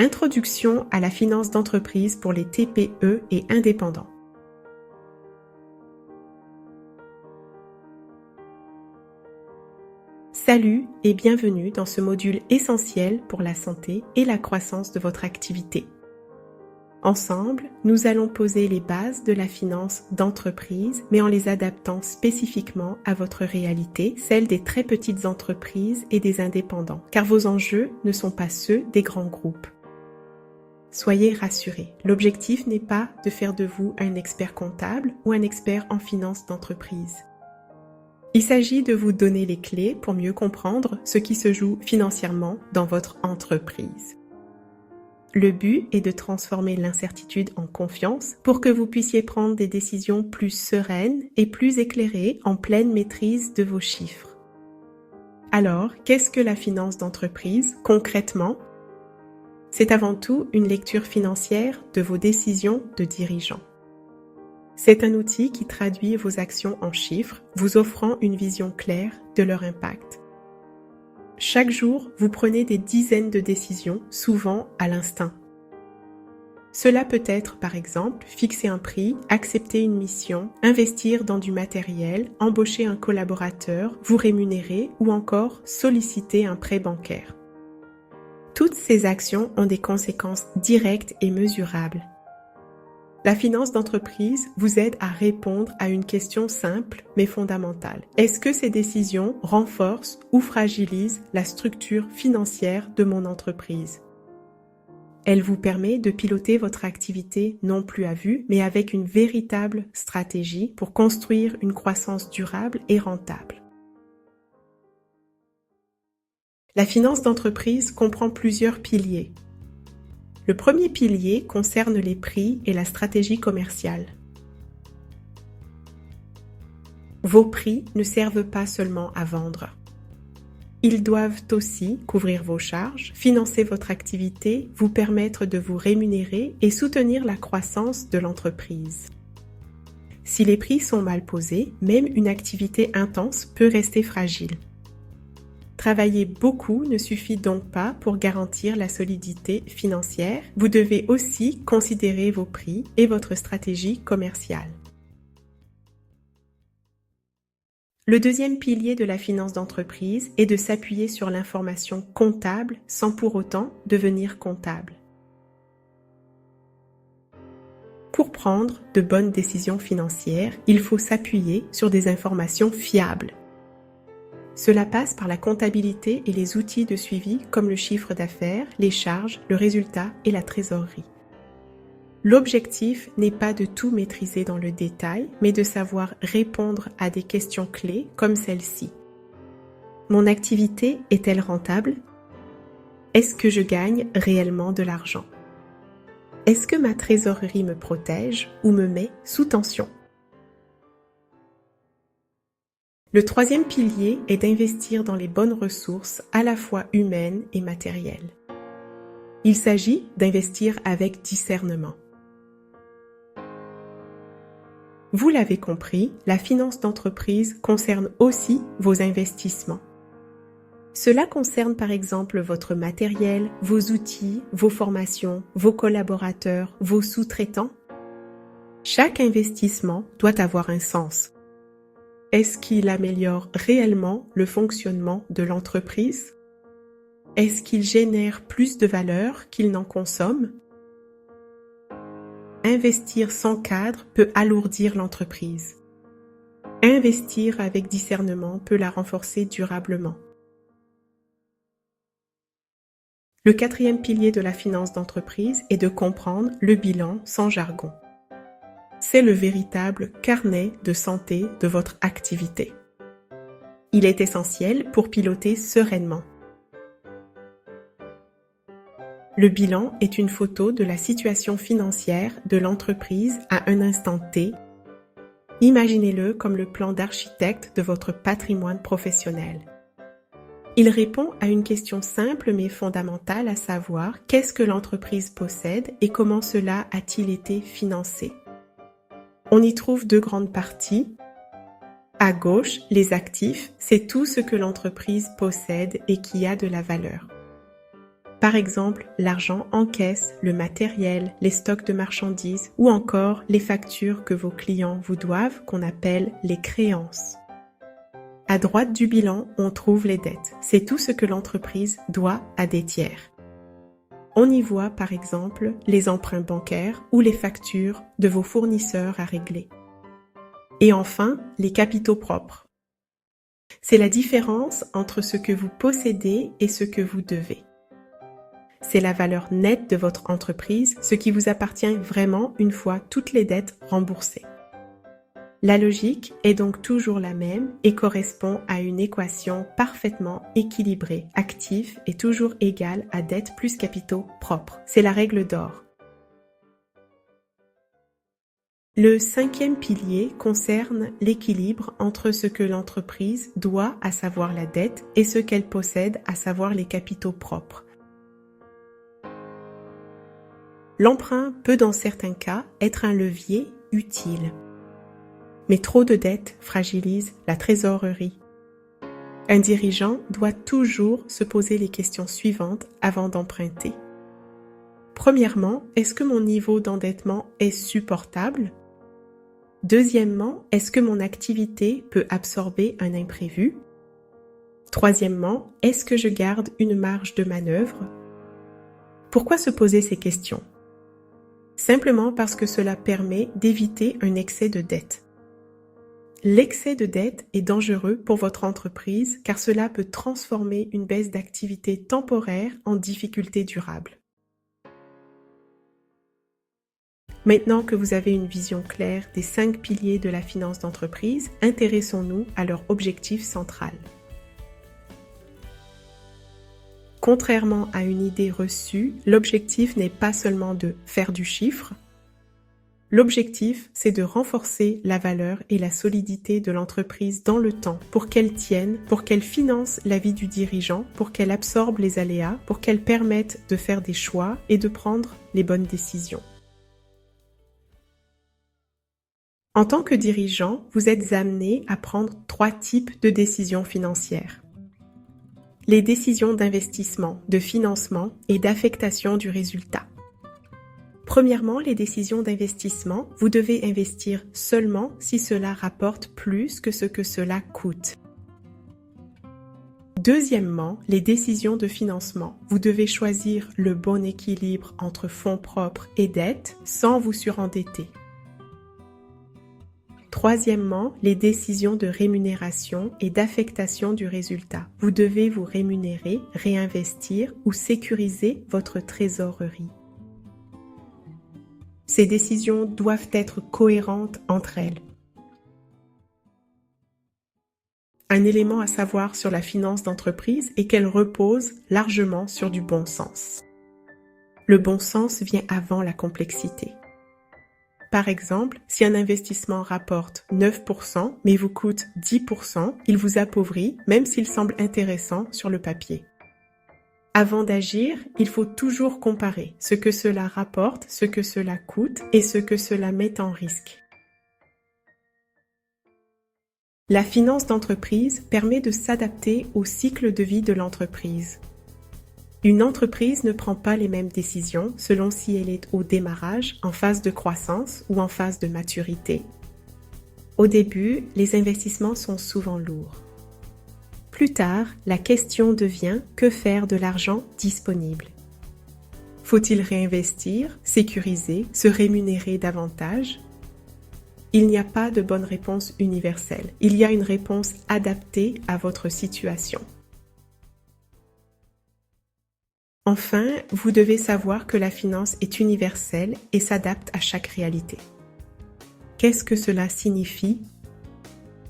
Introduction à la finance d'entreprise pour les TPE et indépendants. Salut et bienvenue dans ce module essentiel pour la santé et la croissance de votre activité. Ensemble, nous allons poser les bases de la finance d'entreprise, mais en les adaptant spécifiquement à votre réalité, celle des très petites entreprises et des indépendants, car vos enjeux ne sont pas ceux des grands groupes. Soyez rassurés, l'objectif n'est pas de faire de vous un expert comptable ou un expert en finance d'entreprise. Il s'agit de vous donner les clés pour mieux comprendre ce qui se joue financièrement dans votre entreprise. Le but est de transformer l'incertitude en confiance pour que vous puissiez prendre des décisions plus sereines et plus éclairées en pleine maîtrise de vos chiffres. Alors, qu'est-ce que la finance d'entreprise concrètement ? C'est avant tout une lecture financière de vos décisions de dirigeants. C'est un outil qui traduit vos actions en chiffres, vous offrant une vision claire de leur impact. Chaque jour, vous prenez des dizaines de décisions, souvent à l'instinct. Cela peut être, par exemple, fixer un prix, accepter une mission, investir dans du matériel, embaucher un collaborateur, vous rémunérer ou encore solliciter un prêt bancaire. Toutes ces actions ont des conséquences directes et mesurables. La finance d'entreprise vous aide à répondre à une question simple mais fondamentale. Est-ce que ces décisions renforcent ou fragilisent la structure financière de mon entreprise ? Elle vous permet de piloter votre activité non plus à vue, mais avec une véritable stratégie pour construire une croissance durable et rentable. La finance d'entreprise comprend plusieurs piliers. Le premier pilier concerne les prix et la stratégie commerciale. Vos prix ne servent pas seulement à vendre. Ils doivent aussi couvrir vos charges, financer votre activité, vous permettre de vous rémunérer et soutenir la croissance de l'entreprise. Si les prix sont mal posés, même une activité intense peut rester fragile. Travailler beaucoup ne suffit donc pas pour garantir la solidité financière. Vous devez aussi considérer vos prix et votre stratégie commerciale. Le deuxième pilier de la finance d'entreprise est de s'appuyer sur l'information comptable sans pour autant devenir comptable. Pour prendre de bonnes décisions financières, il faut s'appuyer sur des informations fiables. Cela passe par la comptabilité et les outils de suivi comme le chiffre d'affaires, les charges, le résultat et la trésorerie. L'objectif n'est pas de tout maîtriser dans le détail, mais de savoir répondre à des questions clés comme celle-ci. Mon activité est-elle rentable ? Est-ce que je gagne réellement de l'argent ? Est-ce que ma trésorerie me protège ou me met sous tension ? Le troisième pilier est d'investir dans les bonnes ressources à la fois humaines et matérielles. Il s'agit d'investir avec discernement. Vous l'avez compris, la finance d'entreprise concerne aussi vos investissements. Cela concerne par exemple votre matériel, vos outils, vos formations, vos collaborateurs, vos sous-traitants. Chaque investissement doit avoir un sens. Est-ce qu'il améliore réellement le fonctionnement de l'entreprise ? Est-ce qu'il génère plus de valeur qu'il n'en consomme ? Investir sans cadre peut alourdir l'entreprise. Investir avec discernement peut la renforcer durablement. Le quatrième pilier de la finance d'entreprise est de comprendre le bilan sans jargon. C'est le véritable carnet de santé de votre activité. Il est essentiel pour piloter sereinement. Le bilan est une photo de la situation financière de l'entreprise à un instant T. Imaginez-le comme le plan d'architecte de votre patrimoine professionnel. Il répond à une question simple mais fondamentale, à savoir qu'est-ce que l'entreprise possède et comment cela a-t-il été financé. On y trouve deux grandes parties. À gauche, les actifs, c'est tout ce que l'entreprise possède et qui a de la valeur. Par exemple, l'argent en caisse, le matériel, les stocks de marchandises ou encore les factures que vos clients vous doivent qu'on appelle les créances. À droite du bilan, on trouve les dettes. C'est tout ce que l'entreprise doit à des tiers. On y voit par exemple les emprunts bancaires ou les factures de vos fournisseurs à régler. Et enfin, les capitaux propres. C'est la différence entre ce que vous possédez et ce que vous devez. C'est la valeur nette de votre entreprise, ce qui vous appartient vraiment une fois toutes les dettes remboursées. La logique est donc toujours la même et correspond à une équation parfaitement équilibrée. Actif est toujours égal à dette plus capitaux propres. C'est la règle d'or. Le 5e pilier concerne l'équilibre entre ce que l'entreprise doit, à savoir la dette, et ce qu'elle possède, à savoir les capitaux propres. L'emprunt peut dans certains cas être un levier utile. Mais trop de dettes fragilisent la trésorerie. Un dirigeant doit toujours se poser les questions suivantes avant d'emprunter. Premièrement, est-ce que mon niveau d'endettement est supportable? Deuxièmement, est-ce que mon activité peut absorber un imprévu? Troisièmement, est-ce que je garde une marge de manœuvre? Pourquoi se poser ces questions? Simplement parce que cela permet d'éviter un excès de dette. L'excès de dette est dangereux pour votre entreprise car cela peut transformer une baisse d'activité temporaire en difficulté durable. Maintenant que vous avez une vision claire des 5 piliers de la finance d'entreprise, intéressons-nous à leur objectif central. Contrairement à une idée reçue, l'objectif n'est pas seulement de faire du chiffre. L'objectif, c'est de renforcer la valeur et la solidité de l'entreprise dans le temps pour qu'elle tienne, pour qu'elle finance la vie du dirigeant, pour qu'elle absorbe les aléas, pour qu'elle permette de faire des choix et de prendre les bonnes décisions. En tant que dirigeant, vous êtes amené à prendre 3 types de décisions financières. Les décisions d'investissement, de financement et d'affectation du résultat. Premièrement, les décisions d'investissement, vous devez investir seulement si cela rapporte plus que ce que cela coûte. Deuxièmement, les décisions de financement, vous devez choisir le bon équilibre entre fonds propres et dettes sans vous surendetter. Troisièmement, les décisions de rémunération et d'affectation du résultat. Vous devez vous rémunérer, réinvestir ou sécuriser votre trésorerie. Ces décisions doivent être cohérentes entre elles. Un élément à savoir sur la finance d'entreprise est qu'elle repose largement sur du bon sens. Le bon sens vient avant la complexité. Par exemple, si un investissement rapporte 9% mais vous coûte 10%, il vous appauvrit même s'il semble intéressant sur le papier. Avant d'agir, il faut toujours comparer ce que cela rapporte, ce que cela coûte et ce que cela met en risque. La finance d'entreprise permet de s'adapter au cycle de vie de l'entreprise. Une entreprise ne prend pas les mêmes décisions selon si elle est au démarrage, en phase de croissance ou en phase de maturité. Au début, les investissements sont souvent lourds. Plus tard, la question devient que faire de l'argent disponible. Faut-il réinvestir, sécuriser, se rémunérer davantage? Il n'y a pas de bonne réponse universelle. Il y a une réponse adaptée à votre situation. Enfin, vous devez savoir que la finance est universelle et s'adapte à chaque réalité. Qu'est-ce que cela signifie?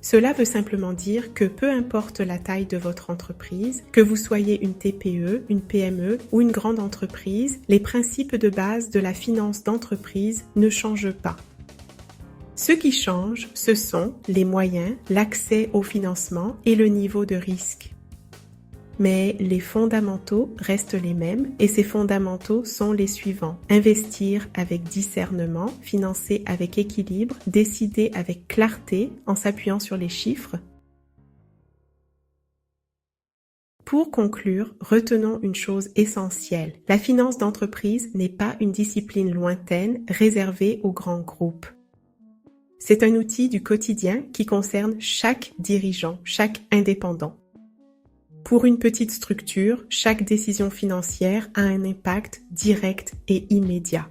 Cela veut simplement dire que peu importe la taille de votre entreprise, que vous soyez une TPE, une PME ou une grande entreprise, les principes de base de la finance d'entreprise ne changent pas. Ce qui change, ce sont les moyens, l'accès au financement et le niveau de risque. Mais les fondamentaux restent les mêmes et ces fondamentaux sont les suivants. Investir avec discernement, financer avec équilibre, décider avec clarté en s'appuyant sur les chiffres. Pour conclure, retenons une chose essentielle. La finance d'entreprise n'est pas une discipline lointaine réservée aux grands groupes. C'est un outil du quotidien qui concerne chaque dirigeant, chaque indépendant. Pour une petite structure, chaque décision financière a un impact direct et immédiat.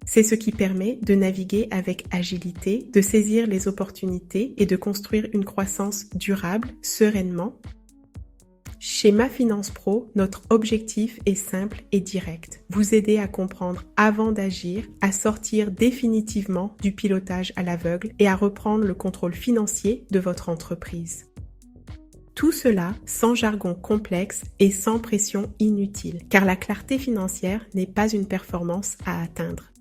C'est ce qui permet de naviguer avec agilité, de saisir les opportunités et de construire une croissance durable, sereinement. Chez Ma Finance Pro, notre objectif est simple et direct. Vous aider à comprendre avant d'agir, à sortir définitivement du pilotage à l'aveugle et à reprendre le contrôle financier de votre entreprise. Tout cela sans jargon complexe et sans pression inutile, car la clarté financière n'est pas une performance à atteindre.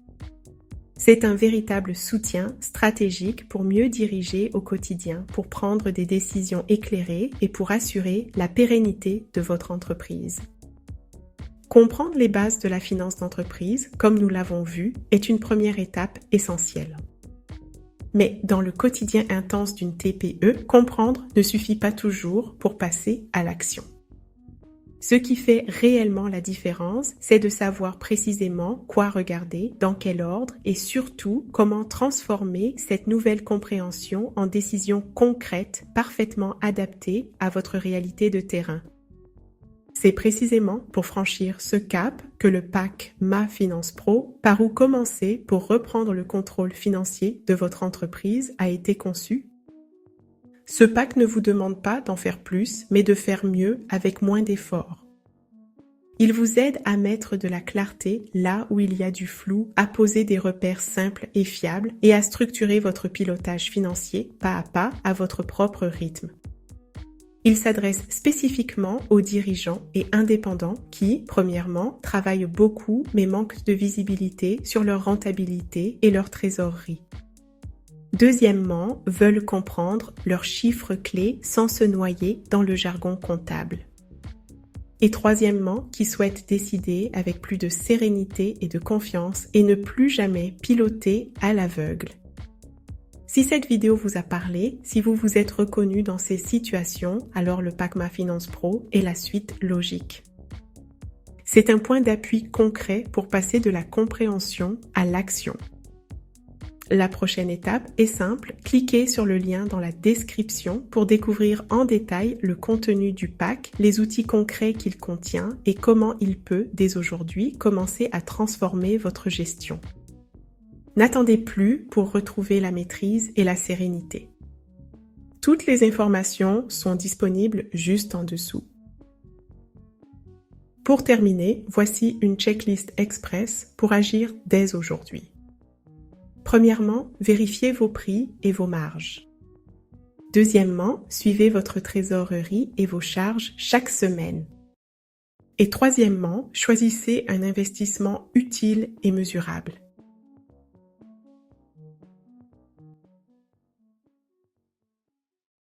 C'est un véritable soutien stratégique pour mieux diriger au quotidien, pour prendre des décisions éclairées et pour assurer la pérennité de votre entreprise. Comprendre les bases de la finance d'entreprise, comme nous l'avons vu, est une première étape essentielle. Mais dans le quotidien intense d'une TPE, comprendre ne suffit pas toujours pour passer à l'action. Ce qui fait réellement la différence, c'est de savoir précisément quoi regarder, dans quel ordre et surtout comment transformer cette nouvelle compréhension en décisions concrètes, parfaitement adaptées à votre réalité de terrain. C'est précisément pour franchir ce cap que le pack Ma Finance Pro, par où commencer pour reprendre le contrôle financier de votre entreprise, a été conçu. Ce pack ne vous demande pas d'en faire plus, mais de faire mieux avec moins d'efforts. Il vous aide à mettre de la clarté là où il y a du flou, à poser des repères simples et fiables et à structurer votre pilotage financier pas à pas à votre propre rythme. Il s'adresse spécifiquement aux dirigeants et indépendants qui, premièrement, travaillent beaucoup mais manquent de visibilité sur leur rentabilité et leur trésorerie. Deuxièmement, veulent comprendre leurs chiffres clés sans se noyer dans le jargon comptable. Et troisièmement, qui souhaitent décider avec plus de sérénité et de confiance et ne plus jamais piloter à l'aveugle. Si cette vidéo vous a parlé, si vous vous êtes reconnu dans ces situations, alors le pack Ma Finance Pro est la suite logique. C'est un point d'appui concret pour passer de la compréhension à l'action. La prochaine étape est simple, cliquez sur le lien dans la description pour découvrir en détail le contenu du pack, les outils concrets qu'il contient et comment il peut, dès aujourd'hui, commencer à transformer votre gestion. N'attendez plus pour retrouver la maîtrise et la sérénité. Toutes les informations sont disponibles juste en dessous. Pour terminer, voici une checklist express pour agir dès aujourd'hui. Premièrement, vérifiez vos prix et vos marges. Deuxièmement, suivez votre trésorerie et vos charges chaque semaine. Et troisièmement, choisissez un investissement utile et mesurable.